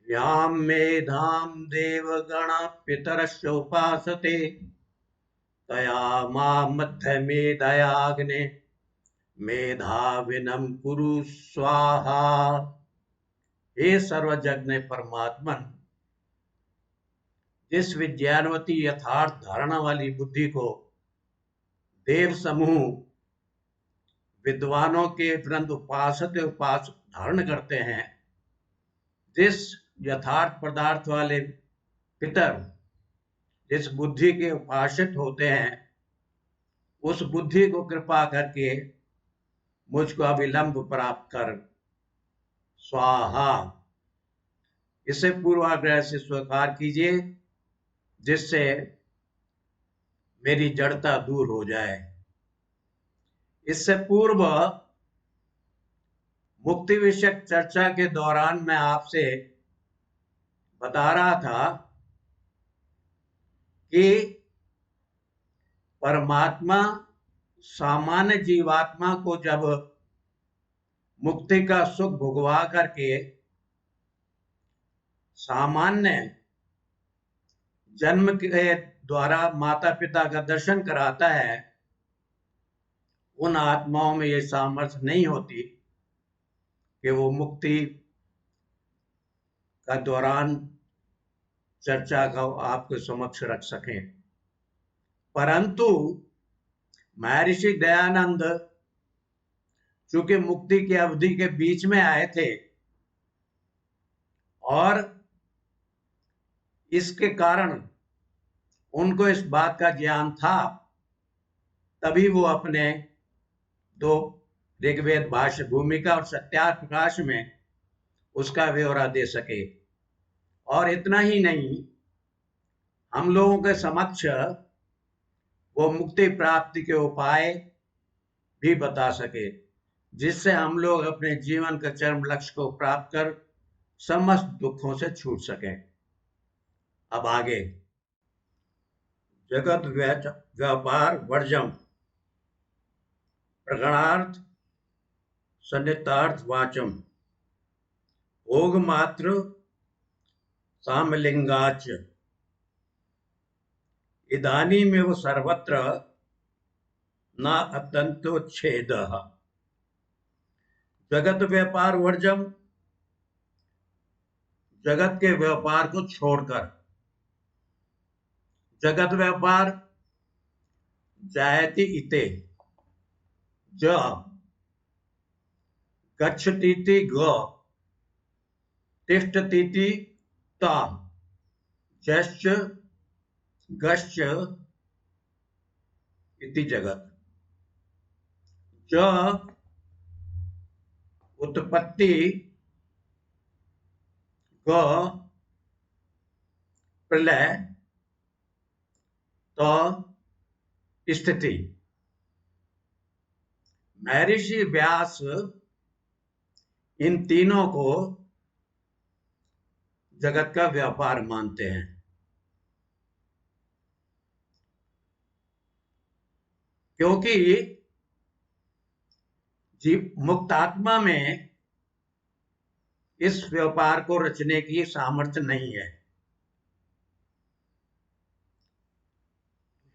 यां मेधां देवगण पितरश्चोपासते तया मां मध्यमेधयाग्ने मेधाविनं कुरु स्वाहा। हे सर्वजज्ञ परमात्मन, जिस विज्ञानवती यथार्थ धारणा वाली बुद्धि को देव समूह विद्वानों के ग्रंथ उपासक उपासक धारण करते हैं, जिस यथार्थ पदार्थ वाले पितर जिस बुद्धि के उपासित होते हैं, उस बुद्धि को कृपा करके मुझको अविलंब प्राप्त कर स्वाहा। इसे पूर्वाग्रह से स्वीकार कीजिए, जिससे मेरी जड़ता दूर हो जाए। इससे पूर्व मुक्ति विषयक चर्चा के दौरान मैं आपसे बता रहा था कि परमात्मा सामान्य जीवात्मा को जब मुक्ति का सुख भुगवा करके सामान्य जन्म के द्वारा माता पिता का दर्शन कराता है, उन आत्माओं में ये सामर्थ्य नहीं होती कि वो मुक्ति का दौरान चर्चा का आपके समक्ष रख सकें। परंतु महर्षि दयानंद चूंकि मुक्ति की अवधि के बीच में आए थे और इसके कारण उनको इस बात का ज्ञान था, तभी वो अपने दो ऋग्वेद भाष्य भूमिका और सत्यार्थ प्रकाश में उसका ब्यौरा दे सके। और इतना ही नहीं, हम लोगों के समक्ष वो मुक्ति प्राप्ति के उपाय भी बता सके, जिससे हम लोग अपने जीवन के चरम लक्ष्य को प्राप्त कर समस्त दुखों से छूट सकें। अब आगे, जगत व्यापार वर्जम प्रगणार्थ सन्निहितार्थ वाचम भोग मात्र सामलिंगाच इदानीमेव सर्वत्र न अत्यंतोच्छेदः। जगत व्यापार वर्जम, जगत के व्यापार को छोड़कर। जगत व्यापार जायति इते ज गच्छतीति ग तिष्ठतीति ता जश्च गश्च इति जगत। ज उत्पत्ति, ग प्रलय, तो स्थिति। महर्षि व्यास इन तीनों को जगत का व्यापार मानते हैं, क्योंकि जीव मुक्त आत्मा में इस व्यापार को रचने की सामर्थ्य नहीं है।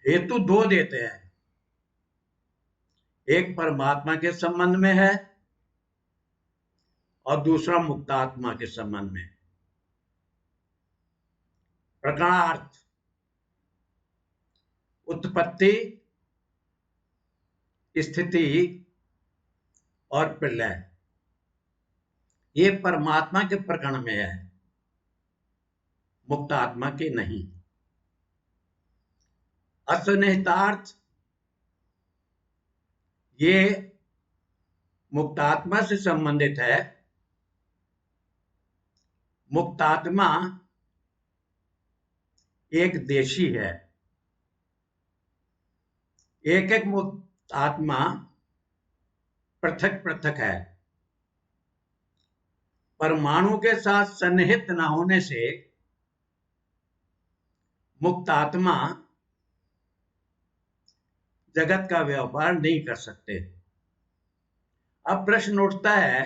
हेतु दो देते हैं, एक परमात्मा के संबंध में है और दूसरा मुक्तात्मा के संबंध में। प्रकरणार्थ उत्पत्ति, स्थिति और प्रलय, ये परमात्मा के प्रकरण में है, मुक्त आत्मा के नहीं। असन्निहितार्थ, ये मुक्तात्मा से संबंधित है। मुक्तात्मा एक देशी है, एक एक मुक्त आत्मा पृथक पृथक है। परमाणु के साथ सन्निहित न होने से मुक्त आत्मा जगत का व्यापार नहीं कर सकते। अब प्रश्न उठता है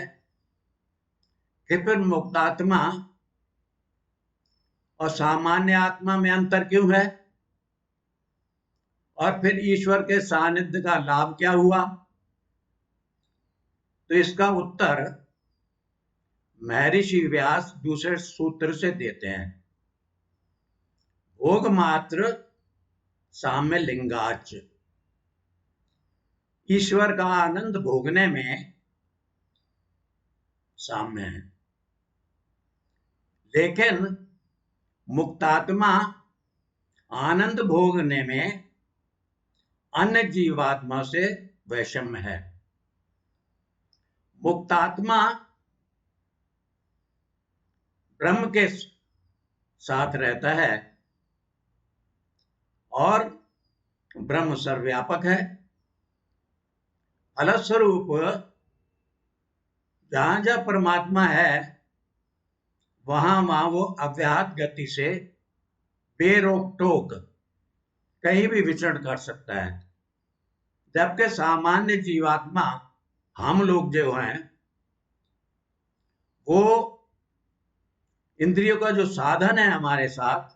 कि फिर मुक्तात्मा और सामान्य आत्मा में अंतर क्यों है? और फिर ईश्वर के सानिध्य का लाभ क्या हुआ? तो इसका उत्तर महर्षि व्यास दूसरे सूत्र से देते हैं। भोग मात्र साम्य लिंगाच। ईश्वर का आनंद भोगने में साम्य है, लेकिन मुक्तात्मा आनंद भोगने में अन्य जीवात्मा से वैषम्य है। मुक्तात्मा ब्रह्म के साथ रहता है और ब्रह्म सर्वव्यापक है। फलस्वरूप जहां जहां परमात्मा है वहां वो अव्याहत गति से बेरोक टोक कहीं भी विचरण कर सकता है। जबकि सामान्य जीवात्मा हम लोग जो हैं वो इंद्रियों का जो साधन है हमारे साथ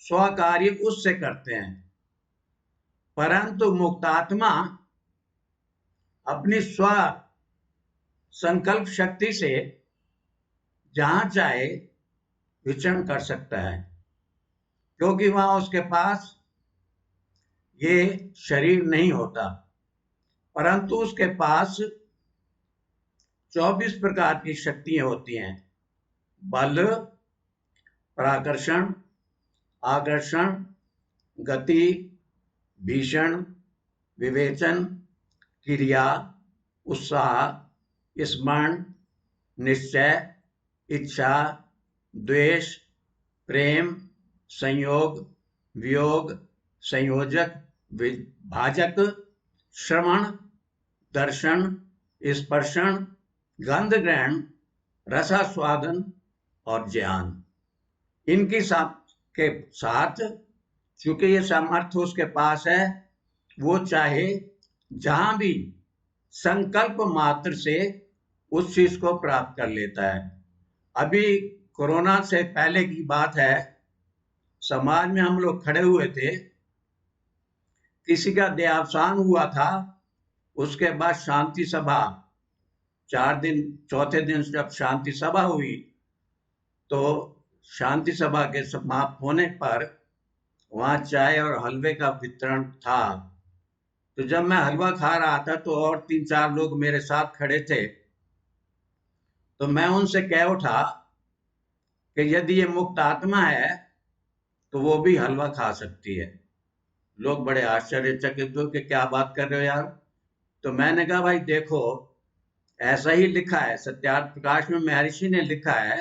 स्वकार्य उससे करते हैं, परंतु मुक्तात्मा अपनी स्व संकल्प शक्ति से जहां चाहे विचरण कर सकता है, क्योंकि वहां उसके पास ये शरीर नहीं होता, परंतु उसके पास 24 प्रकार की शक्तियां होती हैं। बल, प्राकर्षण, आकर्षण, गति, भीषण, विवेचन, क्रिया, उत्साह, स्मरण, निश्चय, इच्छा, द्वेष, प्रेम, संयोग, वियोग, संयोजक, विभाजक, श्रवण, दर्शन, स्पर्शन, गंध ग्रहण, रसास्वादन और ज्ञान। इनकी के साथ चूंकि ये सामर्थ्य उसके पास है, वो चाहे जहां भी संकल्प मात्र से उस चीज को प्राप्त कर लेता है। अभी कोरोना से पहले की बात है, समाज में हम लोग खड़े हुए थे, किसी का देहावसान हुआ था, उसके बाद शांति सभा 4 दिन, चौथे दिन जब शांति सभा हुई तो शांति सभा के समाप्त होने पर वहां चाय और हलवे का वितरण था। तो जब मैं हलवा खा रहा था तो और 3-4 लोग मेरे साथ खड़े थे, तो मैं उनसे कह उठा कि यदि ये मुक्त आत्मा है तो वो भी हलवा खा सकती है। लोग बड़े आश्चर्यचकित हुए कि क्या बात कर रहे हो यार। तो मैंने कहा भाई देखो, ऐसा ही लिखा है, सत्यार्थ प्रकाश में महर्षि ने लिखा है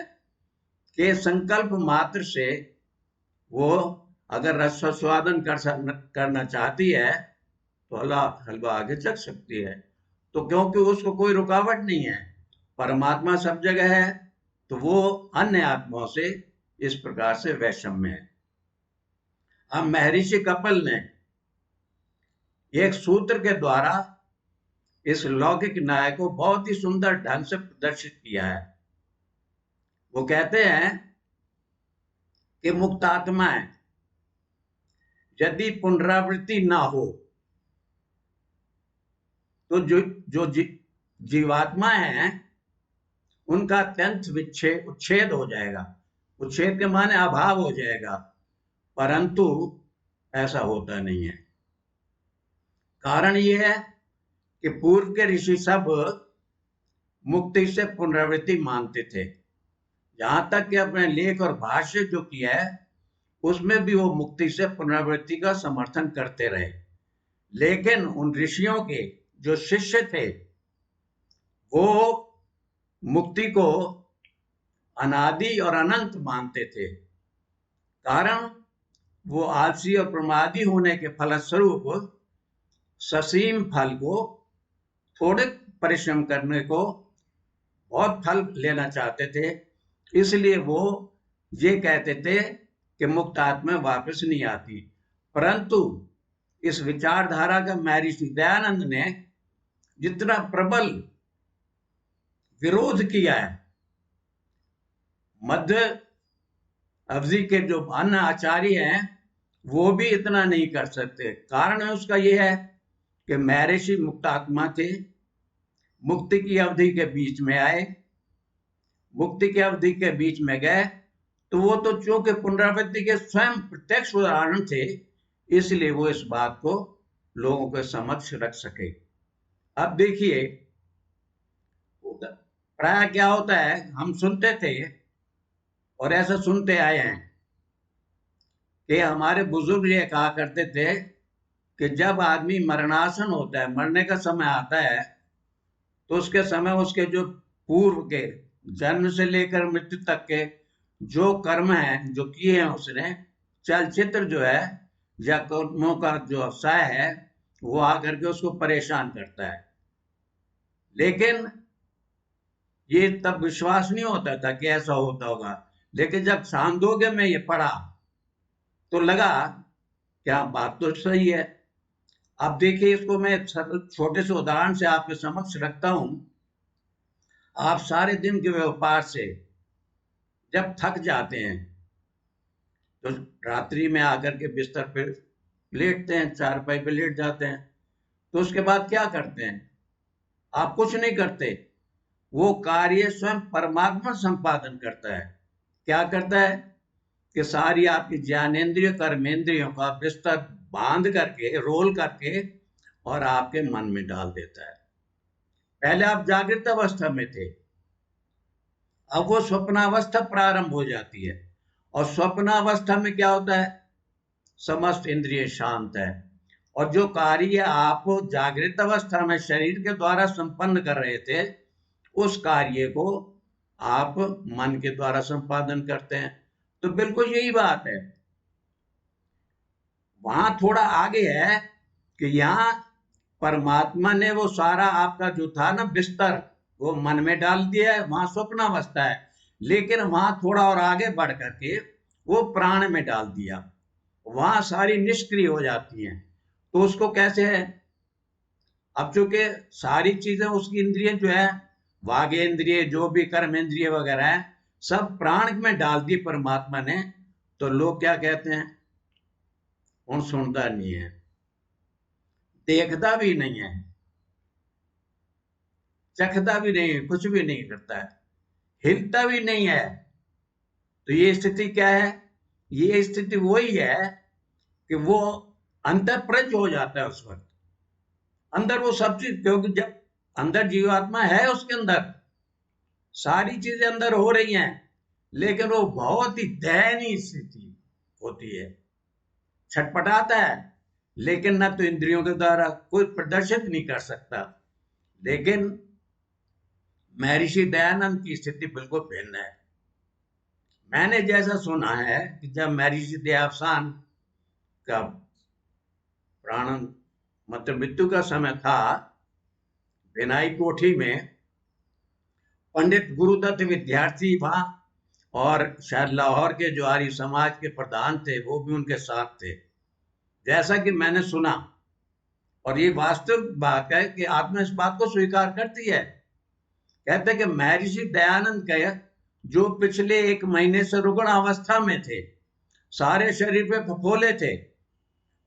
कि संकल्प मात्र से वो अगर रसास्वादन करना चाहती है तो हलवा आगे चल सकती है। तो क्योंकि उसको कोई रुकावट नहीं है, परमात्मा सब जगह है, तो वो अन्य आत्माओं से इस प्रकार से वैषम्य है। अब महर्षि कपिल ने एक सूत्र के द्वारा इस लौकिक न्याय को बहुत ही सुंदर ढंग से प्रदर्शित किया है। वो कहते हैं कि मुक्तात्माएं यदि पुनरावृत्ति ना हो तो जो जीवात्मा है उनका अत्यंत उच्छेद हो जाएगा। उच्छेद के माने अभाव हो जाएगा, परंतु ऐसा होता नहीं है। कारण यह है कि पूर्व के ऋषि सब मुक्ति से पुनरावृत्ति मानते थे। यहां तक कि अपने लेख और भाष्य जो किया है उसमें भी वो मुक्ति से पुनरावृत्ति का समर्थन करते रहे। लेकिन उन ऋषियों के जो शिष्य थे वो मुक्ति को अनादि और अनंत मानते थे। कारण वो आलसी और प्रमादी होने के फलस्वरूप ससीम फल को, थोड़े परिश्रम करने को बहुत फल लेना चाहते थे, इसलिए वो ये कहते थे कि मुक्त आत्मा वापस नहीं आती। परंतु इस विचारधारा का महर्षि दयानंद ने जितना प्रबल विरोध किया है, मध्य अवधि के जो अन्य आचार्य हैं वो भी इतना नहीं कर सकते। कारण है उसका ये है कि महर्षि मुक्तात्मा थे, मुक्ति की अवधि के बीच में आए, मुक्ति की अवधि के बीच में गए, तो वो तो चूंकि पुनरावृत्ति के स्वयं प्रत्यक्ष उदाहरण थे, इसलिए वो इस बात को लोगों के समक्ष रख सके। अब देखिए प्राय क्या होता है, हम सुनते थे और ऐसा सुनते आए हैं कि हमारे बुजुर्ग ये कहा करते थे कि जब आदमी मरणासन होता है, मरने का समय आता है, तो उसके समय उसके जो पूर्व के जन्म से लेकर मृत्यु तक के जो कर्म हैं जो किए हैं उसने, चलचित्र जो है या कर्मों का जो अवसाय है वो आकर के उसको परेशान करता है। लेकिन ये तब विश्वास नहीं होता था कि ऐसा होता होगा, लेकिन जब छांदोग्य में ये पढ़ा तो लगा क्या बात तो सही है। अब देखिए इसको मैं छोटे से उदाहरण से आपके समक्ष रखता हूं। आप सारे दिन के व्यापार से जब थक जाते हैं तो रात्रि में आकर के बिस्तर पे लेटते हैं, चारपाई पे लेट जाते हैं, तो उसके बाद क्या करते हैं? आप कुछ नहीं करते, वो कार्य स्वयं परमात्मा संपादन करता है। क्या करता है कि सारी आपकी ज्ञानेन्द्रिय कर्मेंद्रियों का बिस्तर बांध करके, रोल करके और आपके मन में डाल देता है। पहले आप जागृत अवस्था में थे, अब वो स्वप्नावस्था प्रारंभ हो जाती है, और स्वप्नावस्था में क्या होता है? समस्त इंद्रिय शांत है, और जो कार्य आप जागृत अवस्था में शरीर के द्वारा संपन्न कर रहे थे, उस कार्य को आप मन के द्वारा संपादन करते हैं। तो बिल्कुल यही बात है। वहां थोड़ा आगे है कि यहाँ परमात्मा ने वो सारा आपका जो था ना बिस्तर, वो मन में डाल दिया है, वहां स्वप्नावस्था है। लेकिन वहां थोड़ा और आगे बढ़ करके वो प्राण में डाल दिया, वहां सारी निष्क्रिय हो जाती हैं। तो उसको कैसे है? अब चूंकि सारी चीजें उसकी इंद्रिय जो है, वागेंद्रिय जो भी कर्म इंद्रिय वगैरह है, सब प्राण में डाल दी परमात्मा ने। तो लोग क्या कहते हैं? उन सुनता नहीं है, देखता भी नहीं है, चखता भी नहीं है, कुछ भी नहीं करता है, हिलता भी नहीं है। तो ये स्थिति क्या है? ये स्थिति वही है कि वो अंतःप्रज्ञ हो जाता है उस वक्त। अंदर वो सब चीज, क्योंकि जब अंदर जीवात्मा है, उसके अंदर सारी चीजें अंदर हो रही हैं, लेकिन वो बहुत ही दयनीय स्थिति होती है, छटपटाता है, लेकिन न तो इंद्रियों के द्वारा कोई प्रदर्शित नहीं कर सकता। लेकिन महर्षि दयानंद की स्थिति बिल्कुल भिन्न है। मैंने जैसा सुना है कि जब महर्षि देवसान का प्राण मतलब मृत्यु का समय था, बिनाई कोठी में पंडित गुरुदत्त विद्यार्थी वहां, और शायद लाहौर के जो आर्य समाज के प्रधान थे वो भी उनके साथ थे, जैसा कि मैंने सुना। और ये वास्तविक बात है कि आत्मा इस बात को स्वीकार करती है। कहते हैं कि महर्षि दयानंद के जो पिछले 1 महीने से रुग्ण अवस्था में थे, सारे शरीर पे फफोले थे,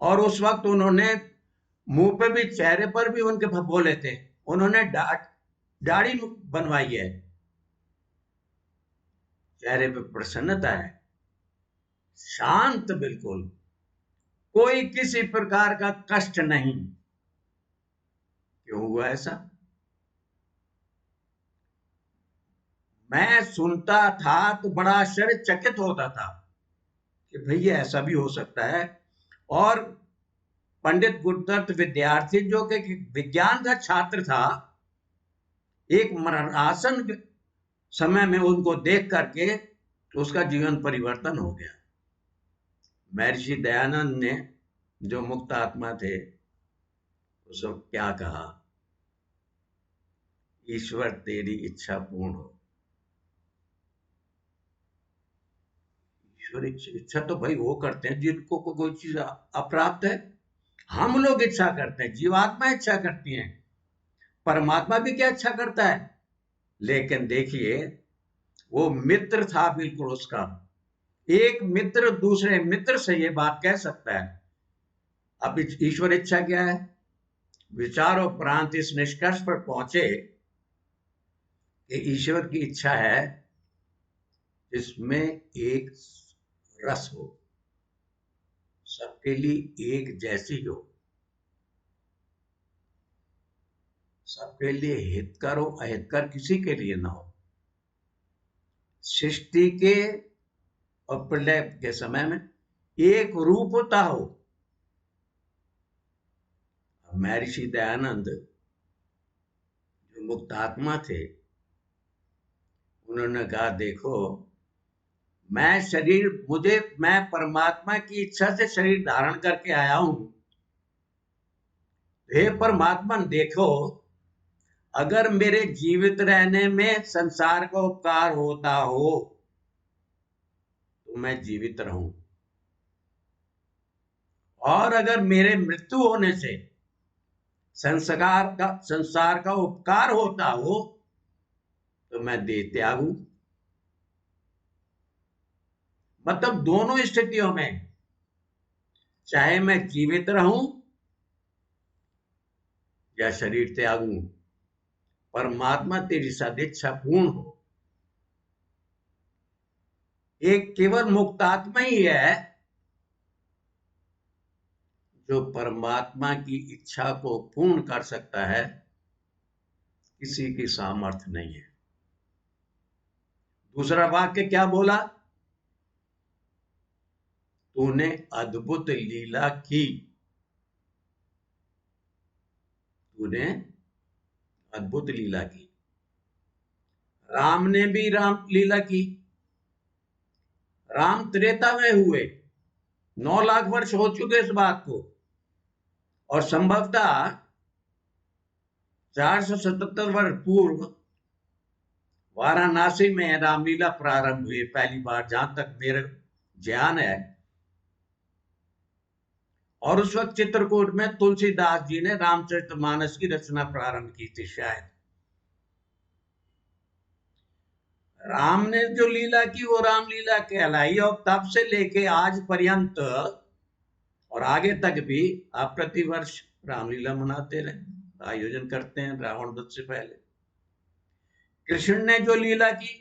और उस वक्त उन्होंने मुंह पे भी, चेहरे पर भी उनके फफोले थे, उन्होंने दाढ़ी बनवाई है, चेहरे पे प्रसन्नता है, शांत बिल्कुल, कोई किसी प्रकार का कष्ट नहीं। क्यों हुआ ऐसा? मैं सुनता था तो बड़ा आश्चर्यचकित होता था कि भैया ऐसा भी हो सकता है। और पंडित गुरुदत्त विद्यार्थी जो कि विज्ञान का छात्र था, एक मरणासन समय में उनको देख करके तो उसका जीवन परिवर्तन हो गया। महर्षि दयानंद ने, जो मुक्त आत्मा थे, उसको क्या कहा? ईश्वर तेरी इच्छा पूर्ण हो। ईश्वर इच्छा तो भाई वो करते हैं जिनको कोई चीज अप्राप्त है। हम लोग इच्छा करते हैं, जीवात्मा इच्छा करती है, परमात्मा भी क्या इच्छा करता है। लेकिन देखिए वो मित्र था बिल्कुल उसका, एक मित्र दूसरे मित्र से ये बात कह सकता है। अब ईश्वर इच्छा क्या है? विचारोपरांत इस निष्कर्ष पर पहुंचे कि ईश्वर की इच्छा है जिसमें एक रस हो, सबके लिए एक जैसी हो, सबके लिए हितकर हो, अहितकर किसी के लिए ना हो। सृष्टि के और प्रलय के समय में एक रूपता हो। महर्षि दयानंद जो मुक्त आत्मा थे, उन्होंने कहा देखो, मैं परमात्मा की इच्छा से शरीर धारण करके आया हूं। हे परमात्मा देखो, अगर मेरे जीवित रहने में संसार का उपकार होता हो तो मैं जीवित रहूं, और अगर मेरे मृत्यु होने से संसार का उपकार होता हो तो मैं देह त्यागूं। मतलब दोनों स्थितियों में, चाहे मैं जीवित रहूं या शरीर त्यागूं, परमात्मा तेरी सदिच्छा पूर्ण हो। एक केवल मुक्तात्मा ही है जो परमात्मा की इच्छा को पूर्ण कर सकता है, किसी की सामर्थ्य नहीं है। दूसरा वाक्य क्या बोला? तूने अद्भुत लीला की। तूने अद्भुत लीला की। राम ने भी राम लीला की। राम त्रेता में हुए, 9 लाख वर्ष हो चुके इस बात को, और संभवतः 477 वर्ष पूर्व वाराणसी में रामलीला प्रारंभ हुई पहली बार, जहां तक मेरा ध्यान है। और उस वक्त चित्रकूट में तुलसीदास जी ने रामचरितमानस की रचना प्रारंभ की थी शायद। राम ने जो लीला की वो रामलीला कहलाई, और तब से लेके आज पर्यंत और आगे तक भी आप प्रतिवर्ष रामलीला मनाते रहे, आयोजन करते हैं रावण वध से पहले। कृष्ण ने जो लीला की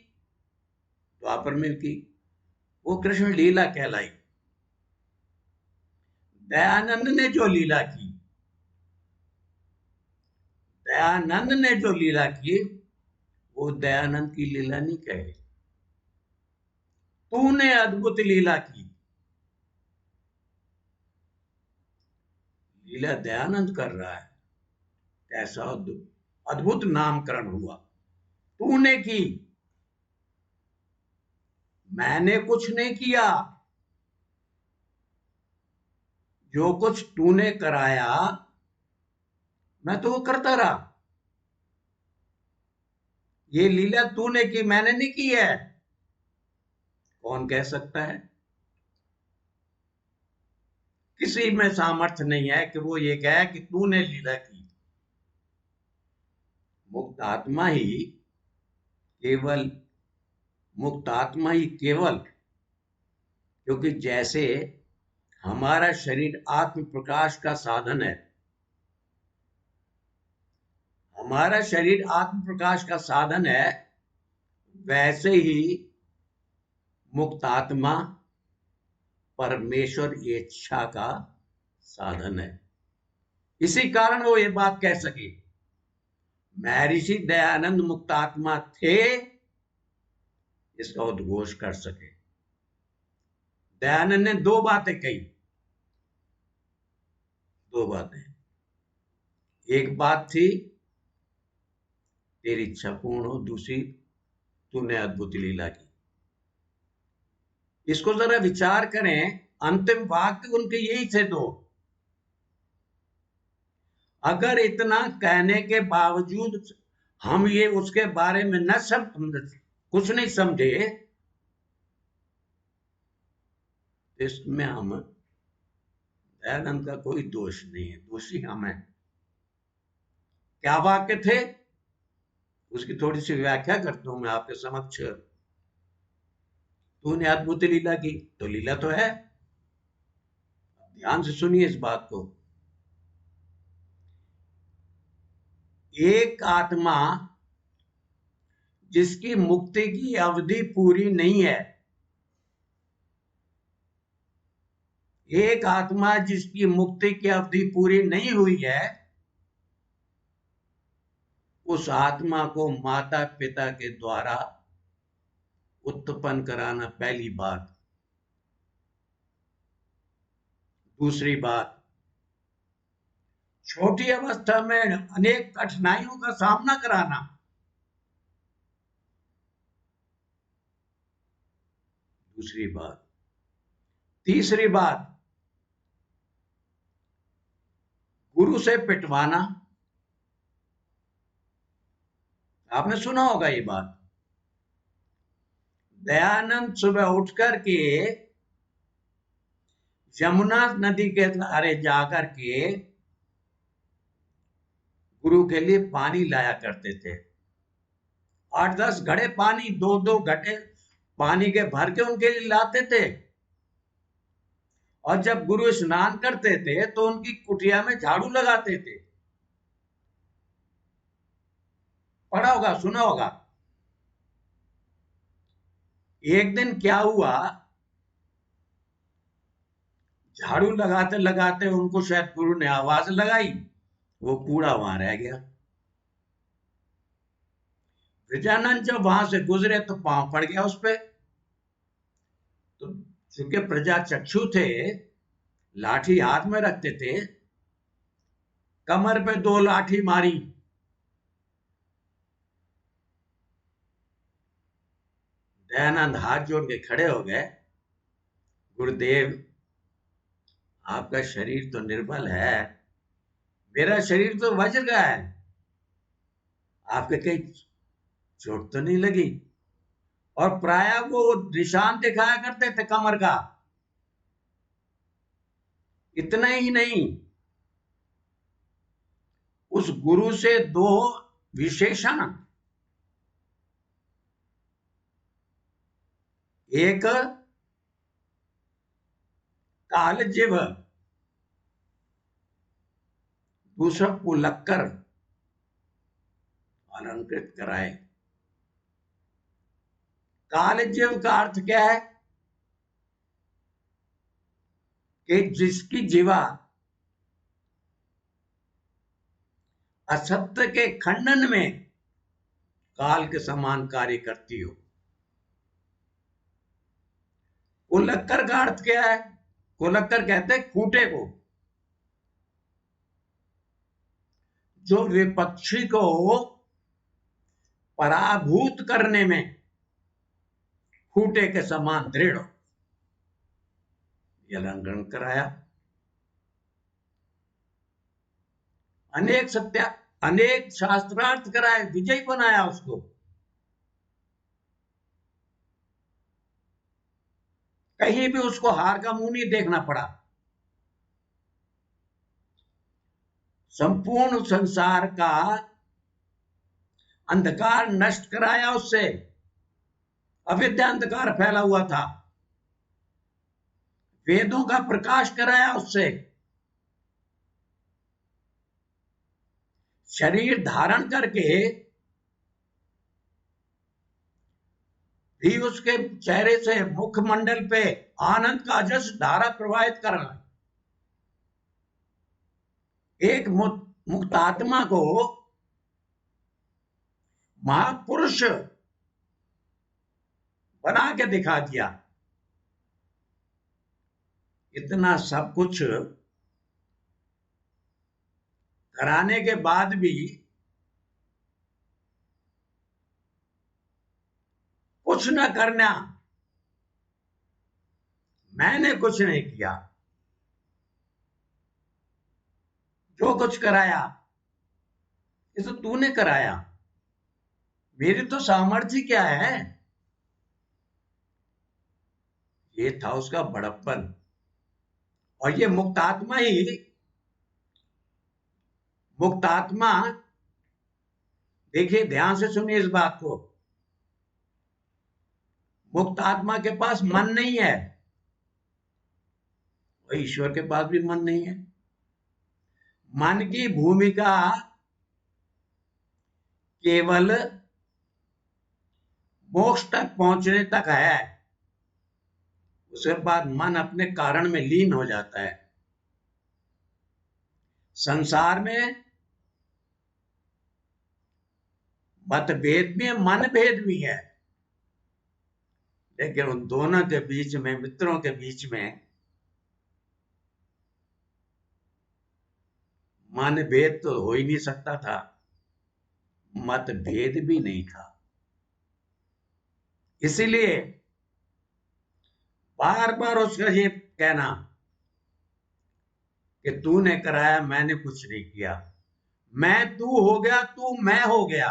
द्वापर में की, वो कृष्ण लीला कहलाई। दयानंद ने जो लीला की, दयानंद ने जो लीला की वो दयानंद की लीला नहीं कहे। तूने अद्भुत लीला की। लीला दयानंद कर रहा है, कैसा अद्भुत नामकरण हुआ। तूने की, मैंने कुछ नहीं किया। जो कुछ तूने कराया मैं तो वो करता रहा। ये लीला तूने की, मैंने नहीं की है। कौन कह सकता है? किसी में सामर्थ्य नहीं है कि वो ये कहे कि तूने लीला की। मुक्त आत्मा ही केवल, मुक्त आत्मा ही केवल, क्योंकि जैसे हमारा शरीर आत्म प्रकाश का साधन है, हमारा शरीर आत्म प्रकाश का साधन है, वैसे ही मुक्त आत्मा परमेश्वर की इच्छा का साधन है। इसी कारण वो ये बात कह सके। महर्षि दयानंद मुक्त आत्मा थे, इसका उद्घोष कर सके। दयानंद ने दो बातें कही, दो बातें। एक बात थी तेरी इच्छा पूर्ण हो, दूसरी तूने अद्भुत लीला की। इसको जरा विचार करें, अंतिम वाक्य उनके यही थे दो। अगर इतना कहने के बावजूद हम ये उसके बारे में न कुछ नहीं समझे, इसमें हम, दयानंद का कोई दोष नहीं है, दोषी हम हैं। क्या वाक्य थे उसकी थोड़ी सी व्याख्या करता हूं मैं आपके समक्ष। तूने अद्भुत लीला की, तो लीला तो है। ध्यान से सुनिए इस बात को। एक आत्मा जिसकी मुक्ति की अवधि पूरी नहीं है, एक आत्मा जिसकी मुक्ति की अवधि पूरी नहीं हुई है, उस आत्मा को माता पिता के द्वारा उत्पन्न कराना पहली बात। दूसरी बात, छोटी अवस्था में अनेक कठिनाइयों का सामना कराना। दूसरी बात। तीसरी बात, गुरु से पिटवाना। आपने सुना होगा ये बात। दयानंद सुबह उठ करके यमुना नदी के किनारे जाकर के गुरु के लिए पानी लाया करते थे। 8-10 घड़े पानी, 2-2 घड़े पानी के भर के उनके लिए लाते थे। और जब गुरु स्नान करते थे तो उनकी कुटिया में झाड़ू लगाते थे। पढ़ा होगा, सुना होगा। एक दिन क्या हुआ, झाड़ू लगाते लगाते उनको शायद गुरु ने आवाज लगाई, वो कूड़ा वहां रह गया। ब्रजानंद जब वहां से गुजरे तो पांव पड़ गया उस पे। तो चूंकि प्रजा चक्षु थे, लाठी हाथ में रखते थे, कमर पे 2 लाठी मारी। दयानंद हाथ जोड़ के खड़े हो गए, गुरुदेव आपका शरीर तो निर्बल है, मेरा शरीर तो वज्र का है, आपके कहीं चोट तो नहीं लगी? और प्राय वो निशान दिखाया करते थे कमर का। इतना ही नहीं, उस गुरु से 2 विशेषण, एक कालजिह्व, दूसरा कुलक्कर अलंकृत कराए। कालजिह्व का अर्थ क्या है कि जिसकी जीवा असत्य के खंडन में काल के समान कार्य करती हो। कुलक्कर का अर्थ क्या है? कुलक्कर कहते हैं खूंटे को, जो विपक्षी को पराभूत करने में खूंटे के समान दृढ़ हो। यह अलंकरण कराया। अनेक शास्त्रार्थ कराए, विजयी बनाया उसको। कहीं भी उसको हार का मुंह नहीं देखना पड़ा। संपूर्ण संसार का अंधकार नष्ट कराया उससे। अविद्या अंधकार फैला हुआ था, वेदों का प्रकाश कराया उससे। शरीर धारण करके भी उसके चेहरे से, मुखमंडल पे आनंद का जस धारा प्रवाहित करना। एक मुक्त आत्मा को महापुरुष बना के दिखा दिया। इतना सब कुछ कराने के बाद भी कुछ न करना, मैंने कुछ नहीं किया, जो कुछ कराया ये तो तूने कराया, मेरी तो सामर्थ्य क्या है। ये था उसका बड़प्पन। और ये मुक्त आत्मा, देखिए ध्यान से सुनिए इस बात को। मुक्त आत्मा के पास मन नहीं है, और ईश्वर के पास भी मन नहीं है। मन की भूमिका केवल मोक्ष तक पहुंचने तक है, उसके बाद मन अपने कारण में लीन हो जाता है। संसार में मतभेद भी है, मन भेद भी है, लेकिन उन दोनों के बीच में, मित्रों के बीच में मन भेद तो हो ही नहीं सकता था, मतभेद भी नहीं था। इसीलिए बार बार उसका ये कहना कि तूने कराया, मैंने कुछ नहीं किया, मैं तू हो गया, तू मैं हो गया,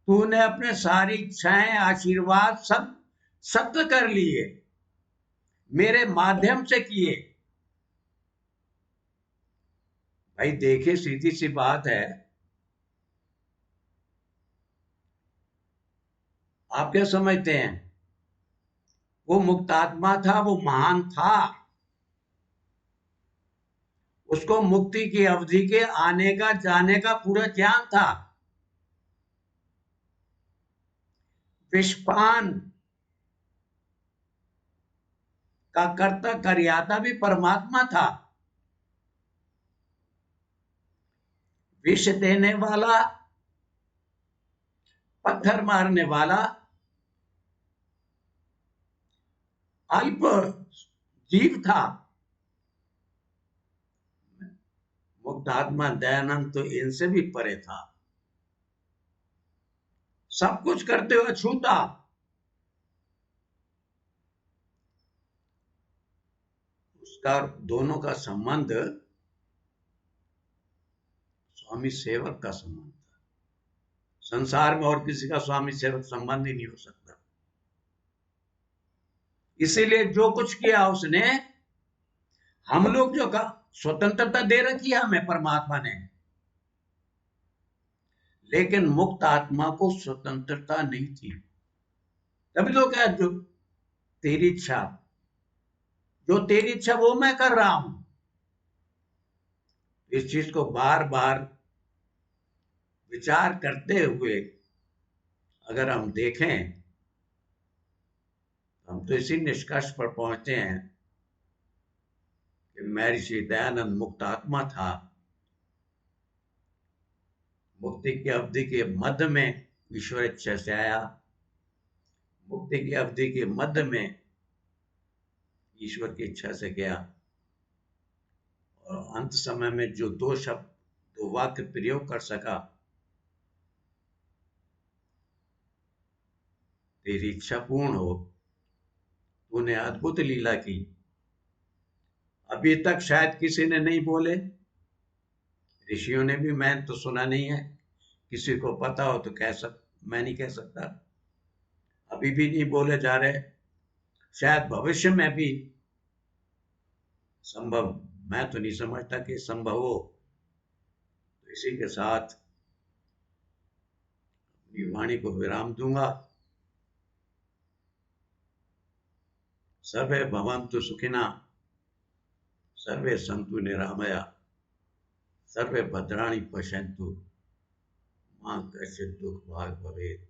तूने अपने सारी इच्छाएं, आशीर्वाद सब सत्य कर लिए, मेरे माध्यम से किए। भाई देखिए, सीधी सी बात है, आप क्या समझते हैं? वो मुक्त आत्मा था, वो महान था, उसको मुक्ति की अवधि के आने का जाने का पूरा ज्ञान था। विषपान का कर्ता कर्याता भी परमात्मा था। विष देने वाला, पत्थर मारने वाला अल्प जीव था। मुक्त आत्मा दयानंद तो इनसे भी परे था, सब कुछ करते हुए छूता। उसका दोनों का संबंध स्वामी सेवक का संबंध था। संसार में और किसी का स्वामी सेवक संबंध ही नहीं हो सकता। इसीलिए जो कुछ किया उसने, हम लोग जो का स्वतंत्रता दे रखी है हमें परमात्मा ने, लेकिन मुक्त आत्मा को स्वतंत्रता नहीं थी। तभी तो क्या, जो तेरी इच्छा, जो तेरी इच्छा वो मैं कर रहा हूं। इस चीज को बार बार विचार करते हुए अगर हम देखें, हम तो इसी निष्कर्ष पर पहुंचते हैं कि महर्षि दयानंद मुक्त आत्मा था। मुक्ति की अवधि के मध्य में ईश्वर इच्छा से आया, मुक्ति की अवधि के मध्य में ईश्वर की इच्छा से गया, और अंत समय में जो दो शब्द, दो वाक्य प्रयोग कर सका, तेरी इच्छा पूर्ण हो, तूने अद्भुत लीला की, अभी तक शायद किसी ने नहीं बोले, ऋषियों ने भी, मैं तो सुना नहीं है। किसी को पता हो तो मैं नहीं कह सकता, अभी भी नहीं बोले जा रहे, शायद भविष्य में भी संभव, मैं तो नहीं समझता कि संभव हो। तो इसी के साथ अपनी वाणी को विराम दूंगा। सर्वे भवन्तु सुखिनः, सर्वे सन्तु निरामया, सर्वे भद्राणि पश्यन्तु, मां कश्चित् दुःख भाग् भवेत्।